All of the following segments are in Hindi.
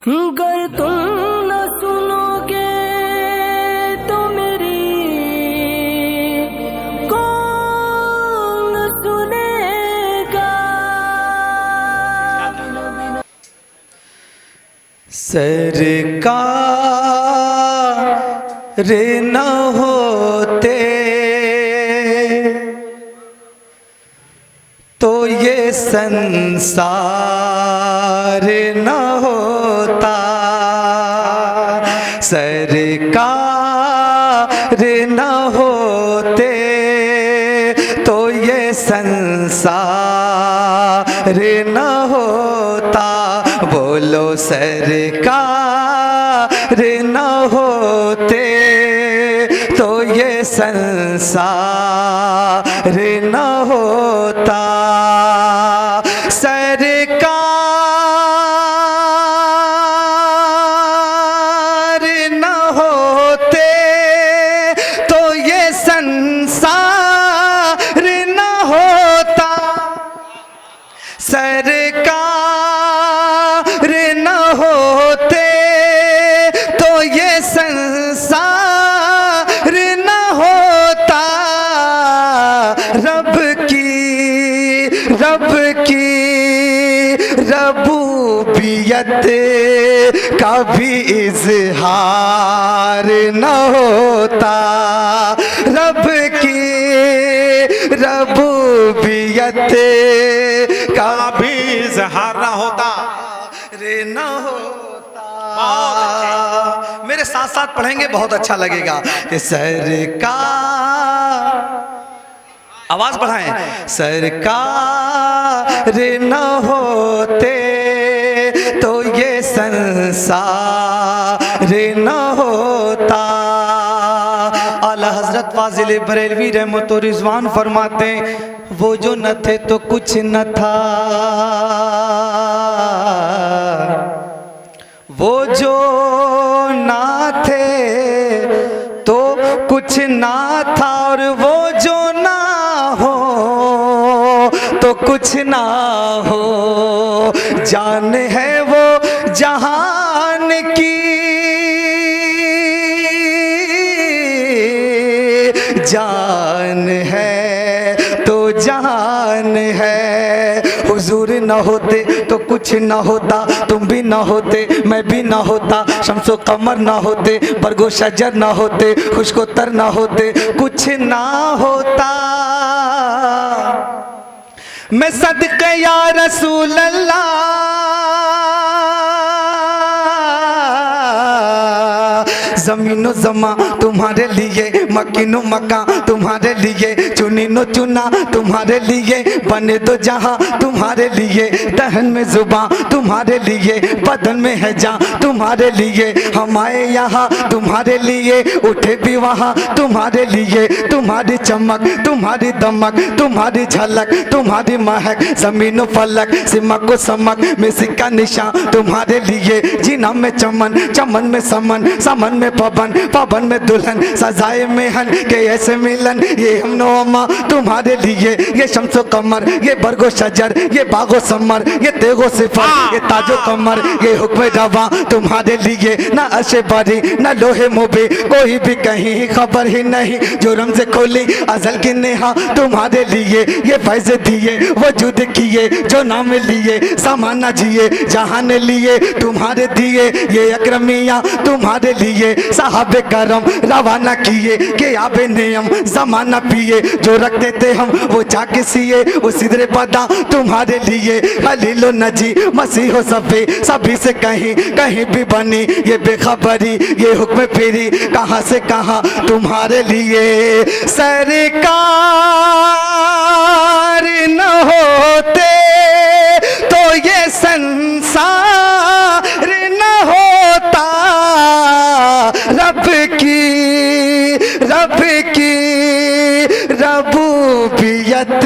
गर तुम न सुनोगे तो मेरी कौन सुनेगा। सरकार न होते तो ये संसार न होता। सरकार न होते तो ये संसार न होता। बोलो सरकार न होते तो ये संसार न होता। सरकार न होते तो ये संसार न होता। सरकार न होते तो ये संसार न होता। रब की रबूबियत का भी इजहार न होता। रब की रबूबियत का भी इजहार न होता रे न होता। मेरे साथ साथ पढ़ेंगे, बहुत अच्छा लगेगा। कि सरकार, आवाज बढ़ाएं। सरकार न होते तो ये संसार न होता। आला हजरत फाजिल बरेलवी रहमत और रिजवान फरमाते, वो जो न थे तो कुछ न था, वो जो ना थे तो कुछ ना था, और वो जो ना हो तो कुछ ना हो। जान है वो जहान की, जान है तो जहान है। हुजूर न होते तो कुछ न होता, तुम भी न होते मैं भी न होता। शम्सो कमर न होते, बरगो शजर न होते, खुशको तर न होते, कुछ ना होता। मैं सदके या रसूल अल्लाह, ज़मीनो ज़मा तुम्हारे लिए, मकीनो मका तुम्हारे लिए, चुनीनो चुना तुम्हारे लिए, बने दो जहां तुम्हारे लिए। दहन में जुबां तुम्हारे लिए, बदन में है जान तुम्हारे लिए। हम आए यहाँ तुम्हारे लिए, उठे भी वहाँ तुम्हारे लिए। तुम्हारी चमक, तुम्हारी दमक, तुम्हारी झलक, तुम्हारी महक, जमीनो फलक, सिमक को समक में सिक्का निशान तुम्हारे लिए। जीना में चमन, चमन में समन, समन में पवन, पवन में दुल्हन, सजाए मेहन के ऐसे मिलन। ये हम नोमा तुम्हारे लिए, ये शम्सो कमर, ये बरगो शजर, ये बागो समर, ये तेगो सिफर, ये ताजो कमर, ये हुक्म रवा तुम्हारे लिए। ना अशे बारी ना लोहे मोबे, कोई भी कहीं खबर ही नहीं। जो रमज़ खोली अजल की नेहा तुम्हारे लिए, ये फैज़ दिए वजूद किए, जो नाम लिए समाना जिए, जहान लिए तुम्हारे दिए। ये अकरमिया तुम्हारे लिए, साहबे करम रवाना किए, के आबे नियम जमाना पिए। जो रख देते हम वो जाके सिए, वो सिदरे पदा तुम्हारे लिए। खलीलो नजी मसीहो सफे, सभी से कहीं कहीं भी बनी ये बेखबरी, ये हुक्म फेरी कहाँ से कहाँ तुम्हारे लिए। सरकार न होते तो ये संसार न होता। रब की रबूबियत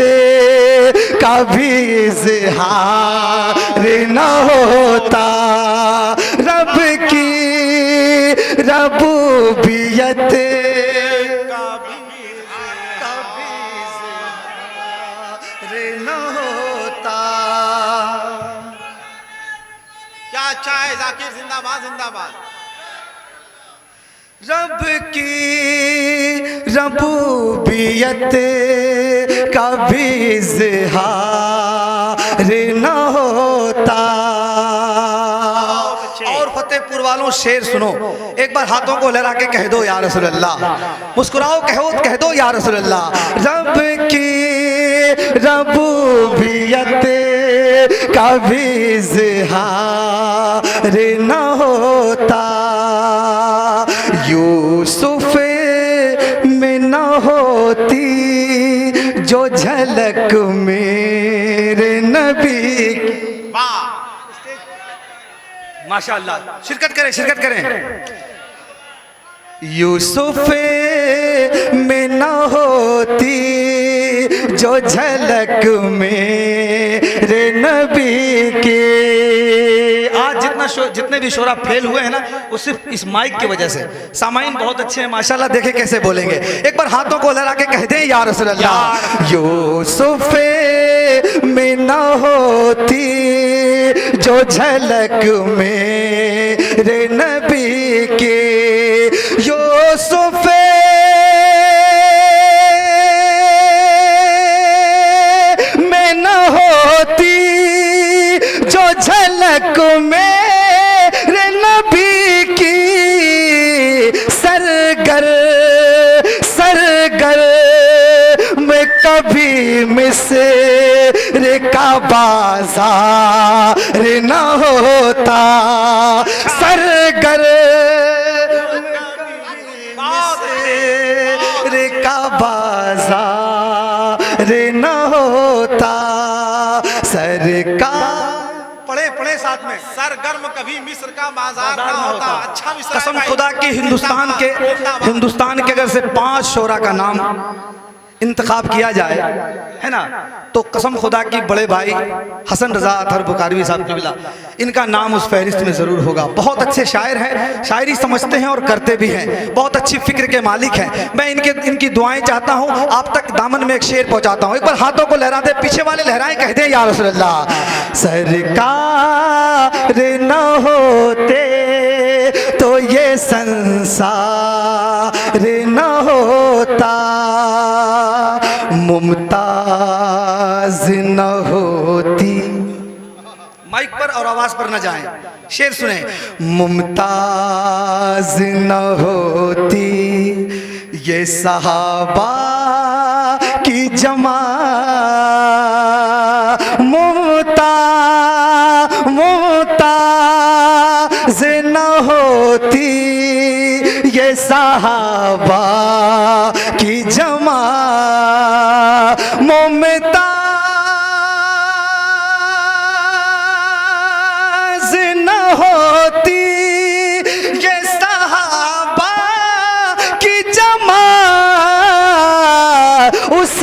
का भी इज़हार न होता। रब की रबूबियत का भी इज़हार न होता। क्या चाहे है जाकिर जिंदाबाद जिंदाबाद। रब की रबूबियत का भी इज़हार न होता। और फतेहपुर वालों शेर सुनो, एक बार हाथों को लहरा के कह दो या रसूल अल्लाह, मुस्कुराओ कह दो या रसूल अल्लाह। रब की रबूबियत का भी इज़हार न होता। यूसुफ में न होती जो झलक मेरे नबी की। माशाअल्लाह, शिरकत करें। यूसुफ में न होती जो झलक मेरे नबी की। आज जितने भी शोरा फेल हुए हैं ना, वो सिर्फ इस माइक की वजह से। सामाइन बहुत अच्छे हैं माशाल्लाह, देखे कैसे बोलेंगे। एक बार हाथों को लहरा के कह दें या रसूल अल्लाह। यूसुफ में न होती जो झलक मेरे नबी की। यूसुफ में न होती जो झलक मेरे नबी की। सरगर में कभी मिस्र का बाजार न होता। सरगर का बाजार न होता। सरकार पढ़े साथ में, सरगर्म कभी मिस्र का बाजार ना होता। अच्छा मिस्र कसम खुदा की हिंदुस्तान के अगर से 5 शोरा का नाम इंतखाब किया जाए, है ना, तो कसम खुदा की बड़े भाई हसन रजा अतहर बुखारवी साहब किबला, इनका नाम उस फहरिस्त में ज़रूर होगा। बहुत अच्छे शायर हैं, शायरी समझते हैं और करते भी हैं, बहुत अच्छी फिक्र के मालिक हैं। मैं इनकी दुआएं चाहता हूं, आप तक दामन में एक शेर पहुंचाता हूं। एक बार हाथों को लहरा दे, पीछे वाले लहराएं, कह दें या रसूल अल्लाह। सरकार न होते तो ये संसार न होता। मुमताज न होती। माइक पर और आवाज पर न जाएं, शेर सुने। मुमताज न होती ये सहाबा की जमात। मुमताज न होती ये सहाबा की जमात। मुमताज न होती ये सहाबा की जमात। उस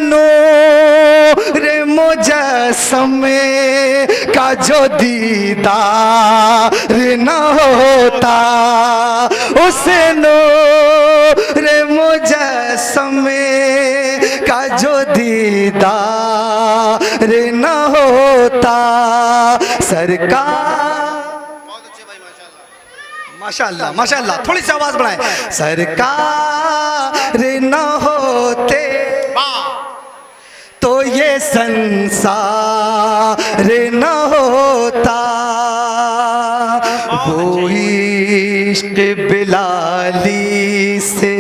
नूर मुजस्समे का जो दीदार न होता। उस नूर मुजस्समे का जो दीदार न होता। सरकार माशाअल्लाह माशाअल्लाह, थोड़ी सी आवाज बढ़ाएं। सरकार न होते तो ये संसार न होता। वो इश्क बिलाली से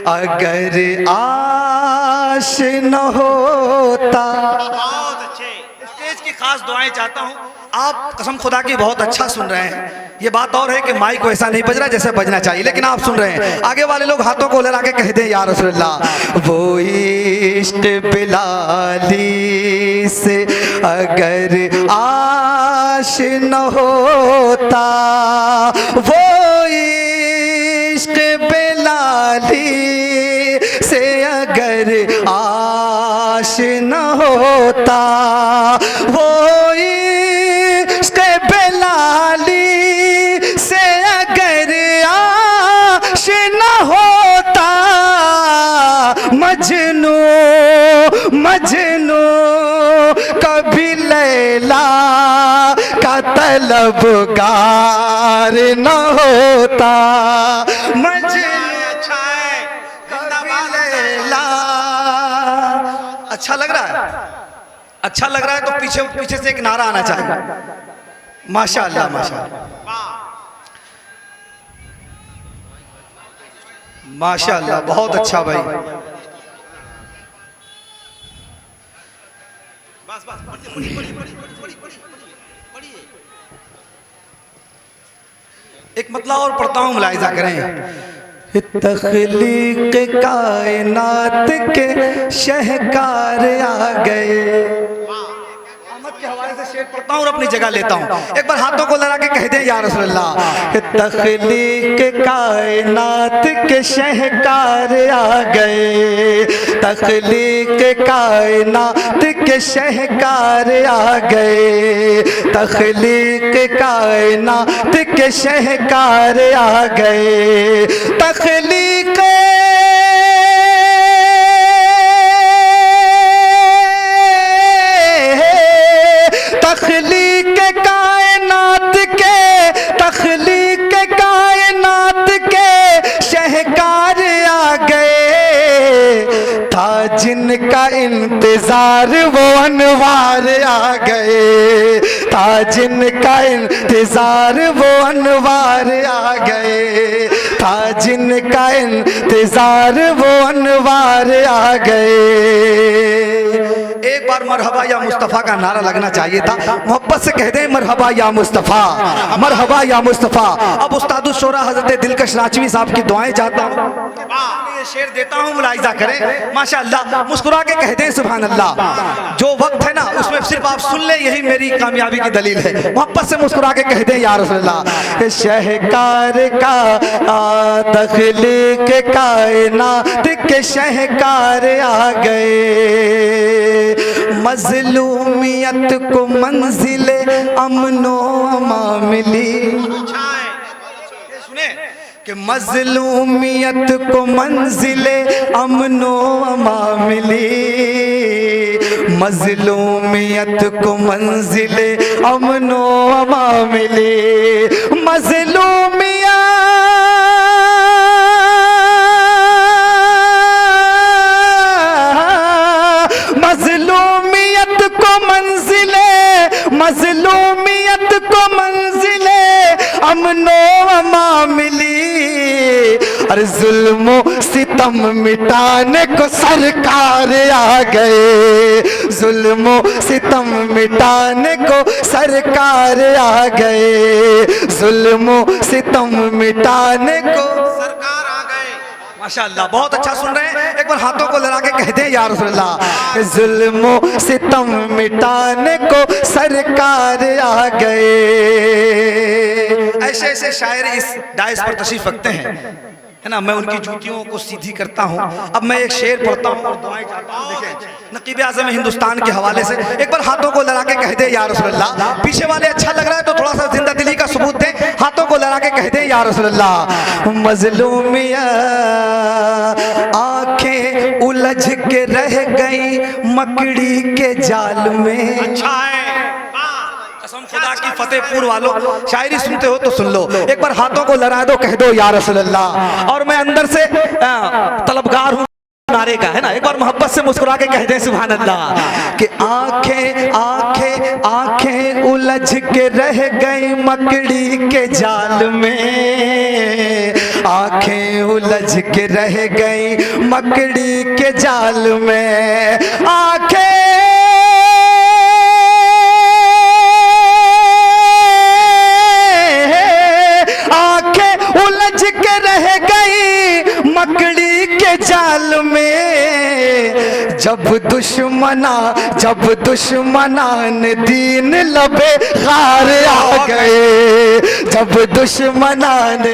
अगर आश न होता। बहुत अच्छे। स्टेज की खास दुआएं चाहता हूं। आप कसम खुदा की बहुत अच्छा सुन रहे हैं। ये बात और है कि माइक वैसा नहीं बज रहा जैसे बजना चाहिए, लेकिन आप सुन रहे हैं। आगे वाले लोग हाथों को लहरा के कह दें या रसूल अल्लाह। वो इश्क बिलाली से अगर आश न होता। वो इश्क बिलाली से अगर आश न होता। वो इश्क बिलाली से अगर आश न होता। मजनू कभी लैला का तलबगार न होता, मजनू अच्छा है, जिंदाबाद लैला। अच्छा लग रहा है? अच्छा लग रहा है तो पीछे पीछे से एक नारा आना चाहिए। माशाअल्लाह माशाअल्लाह माशाअल्लाह, बहुत अच्छा भाई। बस बस पढ़िए। एक मतलब और पढ़ता हूँ, मुलाहिजा करें। तख्लीक कायनात के शहकार आ गए। अहमद के हवाले से शेर पढ़ता हूँ और अपनी जगह लेता हूँ। एक बार हाथों को लगा के कह दें या रसूलल्लाह। तख्लीक कायनात के शहकार आ गए, तख्लीक कायनात के शहकार आ गए, तख्लीक कायनात के शहकार आ गए, तख्लीक तख्लीक कायनात के, तख्लीक कायनात के शहकार आ गए, था जिनका इंतजार वो अनवार आ गए, था जिनका इंतजार वो अनवार आ गए, था जिनका इंतजार वो अनवार आ गए। एक बार मरहबा या मुस्तफ़ा का नारा लगना चाहिए था। मोहब्बत से कह दें मरहबा या मुस्तफ़ा, मरहबा या मुस्तफ़ा। अब उस्ताद शोरा हजरत दिलकश नाचवी साहब की दुआएं चाहता हूँ, ये शेर देता हूँ, मुलाहिजा करें। माशाअल्लाह, मुस्कुरा के कह दें सुभान अल्लाह। जो वक्त है ना उसमें सिर्फ आप सुन ले, यही मेरी कामयाबी की दलील है। मोहब्बत से मुस्कुरा के कह दें या रसूलल्लाह। शहकार का तख्लीक कायनात के शहकार आ गए, मजलूमियत को मंजिले अमनो अमा मिली। अच्छा है, ये सुने कि मजलूमियत को मंजिले अमनो अमा मिली, मजलूमियत को मंजिले अमनो अमा मिली, मजलूमियत मजलूमियत को मंजिले, मजलूमियत को मंजिले अमनो अमा मिली, अरे जुल्मो सितम मिटाने को सरकार आ गए, जुल्मो सितम मिटाने को सरकार आ गए, जुल्मो सितम मिटाने को सरकार आ गए। माशाअल्लाह, बहुत अच्छा सुन रहे हैं। एक बार हाथों को लगा के कह दें या रसूलल्लाह। जुल्मो सितम मिटाने को सरकार आ गए। ऐसे ऐसे शायर इस डायस पर तशरीफ रखते हैं, है ना। मैं उनकी जूतियों को सीधी करता हूँ। अब मैं एक शेर पढ़ता हूँ और दुआएं चाहता हूँ। देखें, नकीब आज़म हिंदुस्तान के हवाले से एक बार हाथों को लगा के कह दे या रसूलल्लाह। पीछे वाले अच्छा लग रहा है तो थोड़ा सा जिंदा दिली का सबूत दें। हाथों को लगा के कह दे या रसूलल्लाह। मजलूमिया आंखें उलझ के रह गई मकड़ी के जाल में। अच्छा है, कसम खुदा की फतेहपुर वालों, शायरी सुनते हो तो सुन लो। एक बार हाथों को लड़ा दो, कह दो या रसूलल्लाह। और मैं अंदर से तलबगार हूँ नारे का, है ना। एक बार मोहब्बत से मुस्कुरा के कह दे सुभान अल्लाह। कि आंखें आंखें आंखें उलझ के रह गई मकड़ी के जाल में, आंखें उलझ के रह गई मकड़ी के जाल में, आंखें उलझ के रह गई मकड़ी के जाल में। जब दुश्मनान दीन लबे गार आ गए, जब दुश्मनान।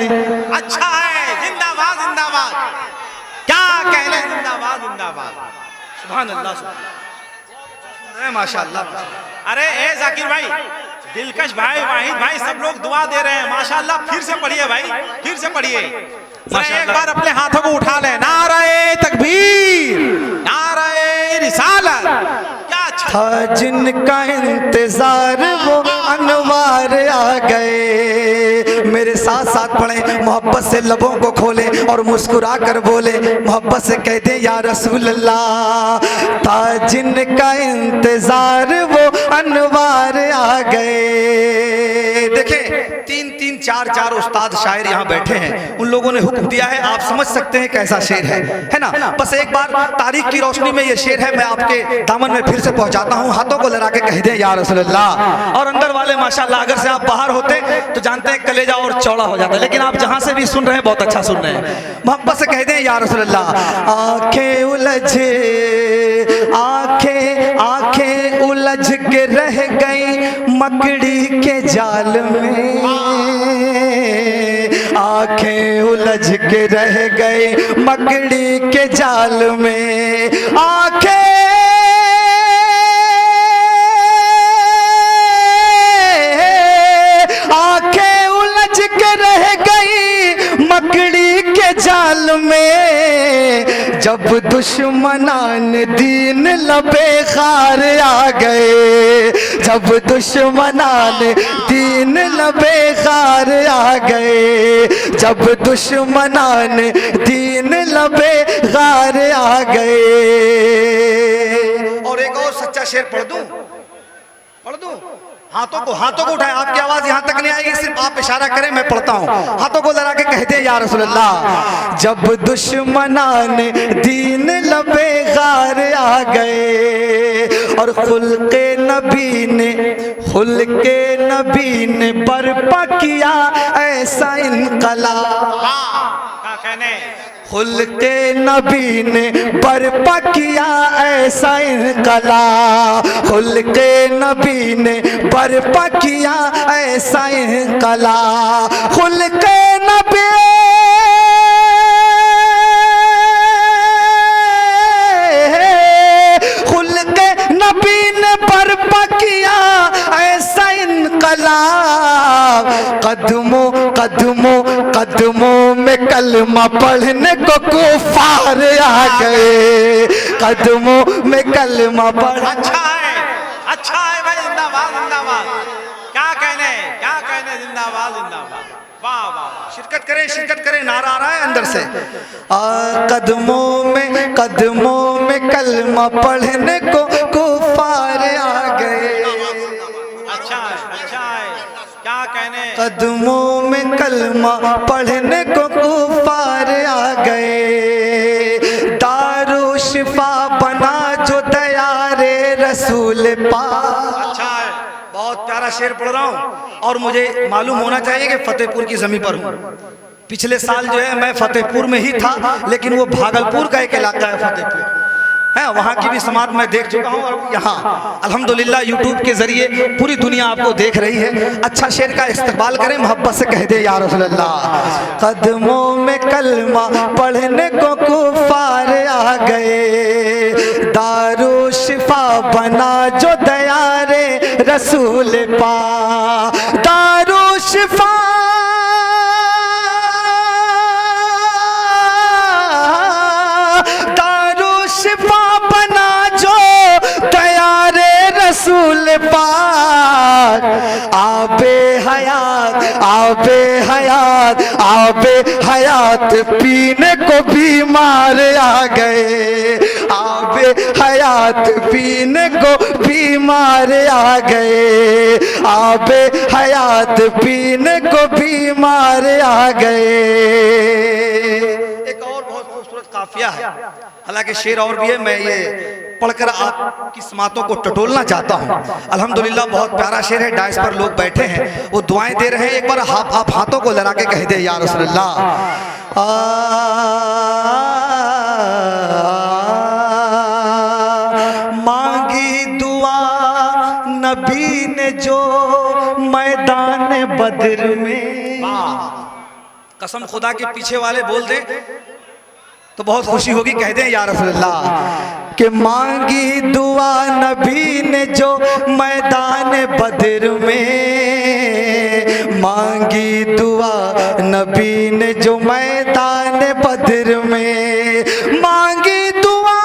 अच्छा है, जिंदाबाद जिंदाबाद, क्या कहने, जिंदाबाद जिंदाबाद, सुभान अल्लाह माशाअल्लाह। अरे ए जाकिर भाई, दिलकश भाई, वाहिद भाई, सब लोग दुआ दे रहे हैं माशाअल्लाह। फिर से पढ़िए भाई, फिर से पढ़िए। एक बार अपने हाथों को उठा ले, नारे तकबीर, नारे रिसालत। क्या अच्छा था जिनका इंतजार वो अनवार आ गए। मेरे साथ साथ पढ़े, मोहब्बत से लबों को खोले और मुस्कुरा कर बोले, मोहब्बत से कहते या रसूल अल्लाह, था जिनका इंतजार वो अनवार आ गए। देखें, तीन तीन चार चार उस्ताद शायर यहाँ बैठे हैं, उन लोगों ने हुक्म दिया है, आप समझ सकते हैं कैसा शेर है ना। बस एक बार तारीख की रोशनी में ये शेर है, मैं आपके दामन में फिर से पहुंचाता हूँ। हाथों को लड़ा के कह दें या रसूल अल्लाह। और अंदर वाले माशाल्लाह, अगर से आप बाहर होते तो जानते हैं कलेजा और चौड़ा हो जाता, लेकिन आप जहां से भी सुन रहे हैं बहुत अच्छा सुन रहे हैं। मोहब्बत से कह दें या रसूल अल्लाह। आंखें उलझे, आंखें उलझ के रह गई मकड़ी के जाल में, आंखें उलझ के रह गए मकड़ी के जाल में, आंखें उलझ के रह गई मकड़ी के जाल में, जब दुश्मनान दीन लबे खार आ गए, जब दुश्मनान दीन लबे खार आ गए, जब दुश्मनान दीन लबे खार आ गए। और एक और सच्चा शेर पढ़ दूं? हाथों को उठाएं, आपकी आवाज यहां तक नहीं आएगी, सिर्फ आप इशारा करें, मैं पढ़ता हूं। हाथों को लगा के कहते हैं या रसूल अल्लाह। जब दुश्मनान दीन लबे गार आ गए और खुल्के नबी ने बर्पा किया ऐसा इनकलाब, खुल्के नबी ने बर्पा किया ऐसा इनकलाब, खुल्के नबी ने बर्पा किया ऐसा इनकलाब, खुल्के नबी ने बर्पा किया ऐसा इनकलाब, कदमों में कलमा पढ़ने को कुफार आ गए, कदमों में कलमा पढ़। अच्छा है भाई, जिंदाबाद जिंदाबाद, क्या कहने जिंदाबाद जिंदाबाद, वाह वाह। शिरकत करें, नारा आ रहा है अंदर से। कदमों में कलमा पढ़ने को कुफार आ गए। अच्छा है, क्या कहने। कदमों में कलमा पढ़ने को कुफार आ गए, दारू शिफा बना जो दयारे रसूल पाक। अच्छा है, बहुत प्यारा शेर पढ़ रहा हूँ और मुझे मालूम होना चाहिए कि फतेहपुर की जमीन पर हूँ। पिछले साल जो है मैं फतेहपुर में ही था, लेकिन वो भागलपुर का एक इलाका है फतेहपुर है, वहाँ की भी समाज मैं देख चुका हूँ। और यहाँ अल्हम्दुलिल्लाह यूट्यूब के जरिए पूरी दुनिया आपको देख रही है। अच्छा शेर का इस्तेमाल करें, मोहब्बत से कह दे या रसूल अल्लाह। कदमों में कलमा पढ़ने को कुफार आ गए, दारू शिफा बना जो दयारे रसूल पा, दारू शिफा रसूल पाक, आबे हयात पीने को बीमार आ गए, आबे हयात पीने को बीमार आ गए, आबे हयात पीने को बीमार आ गए। एक और बहुत खूबसूरत काफिया है, हालांकि शेर और भी है, मैं ये पढ़कर आपकी समातों को टटोलना चाहता हूँ। अल्हम्दुलिल्लाह बहुत प्यारा शेर है, डाइस पर लोग बैठे हैं, वो दुआएं दे रहे हैं। एक बार आप हाथों को लगा के कह दे या रसूल अल्लाह। मांगी दुआ नबी ने जो मैदान बद्र में, कसम खुदा के पीछे वाले बोल दे तो बहुत खुशी होगी, कह दें या रसूल अल्लाह। कि मांगी दुआ नबी ने जो मैदान बद्र में, मांगी दुआ नबी ने जो मैदान बद्र में, मांगी दुआ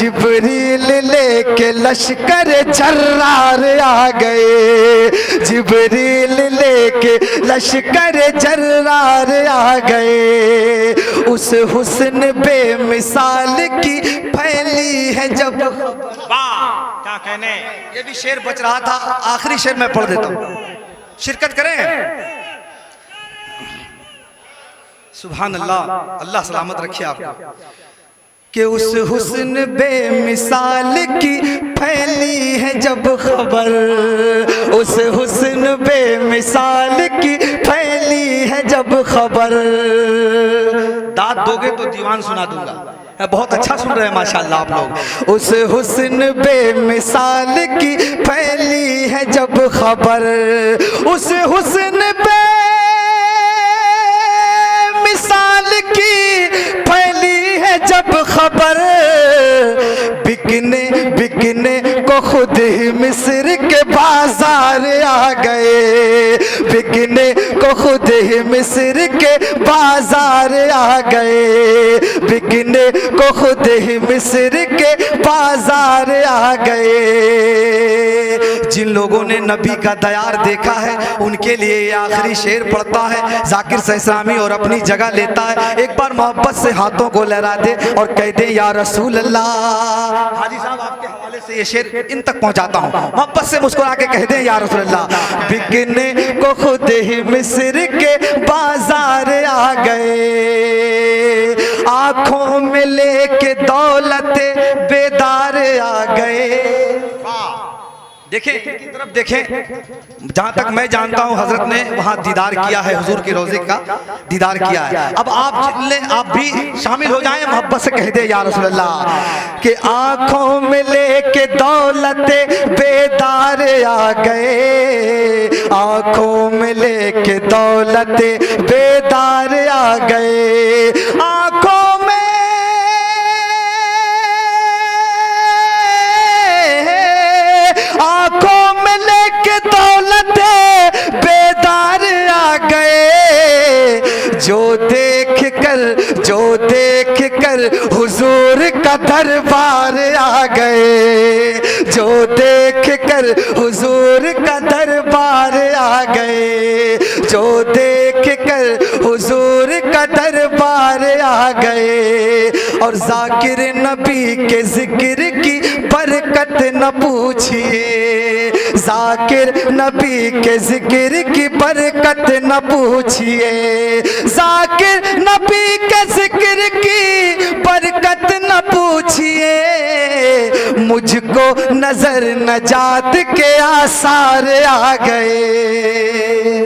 जिब्रील लेके लश्कर जर्रार आ गए, जिब्रील लेके लश्कर जर्रार आ गए। उस हुस्न बेमिसाल की फैली है जब। वाह क्या कहने। ये भी शेर बच रहा था, आखिरी शेर मैं पढ़ देता हूँ, शिरकत करें। सुभान अल्लाह, अल्लाह सलामत रखिए आपको। कि उस हुस्न बेमिसाल की फैली है जब खबर, उस हुस्न बेमिसाल की फैली है जब खबर। दाद दोगे तो दीवान सुना दूंगा, बहुत अच्छा सुन रहे हैं माशाल्लाह आप लोग। उस हुस्न बेमिसाल की फैली है जब खबर, उस हुस्न बेमिसाल की फैली है जब खबर। बिकने बिकने को खुद ही मिस्र के बाजार आ गए, बिकने को खुद ही मिस्र के बाजार आ गए, बिकने को खुद ही मिस्र के बाजार आ गए। जिन लोगों ने नबी का दयार देखा है उनके लिए ये आखिरी शेर पढ़ता है जाकिर सहसामी और अपनी जगह लेता है। एक बार मोहब्बत से हाथों को लहरा दे और कह दे या रसूल अल्लाह। हाजी साहब आपके हवाले से ये शेर इन तक पहुंचाता हूँ, मोहब्बत से मुस्कुरा के कह दे या रसूल अल्लाह। बिकने को खुद ही मिस्र के बाजार आ गए, आंखों में लेके दौलत बेदार आ गए। देखें की तरफ देखें, जहां तक मैं जानता हूं हजरत ने वहां दीदार किया है, हुजूर के रोजे का दीदार किया है। अब आप भी शामिल हो जाएं, मोहब्बत से कह दे या रसूल अल्लाह कि आंखों में लेके दौलत बेदार आ गए, आंखों में लेके दौलत बेदार आ गए, आंखों में आंखों में लेके दौलत बेदार आ गए। जो देख कर हुजूर का दरबार आ गए, जो देख कर हुजूर का दरबार आ गए, जो देख कर हुजूर का दरबार आ गए। और जाकिर नबी के जिक्र की बरकत न पूछिए, जाकिर नबी के जिक्र की बरकत न पूछिए, जाकिर नबी के जिक्र की बरकत न पूछिए। मुझको नजर नजात के आसार आ गए।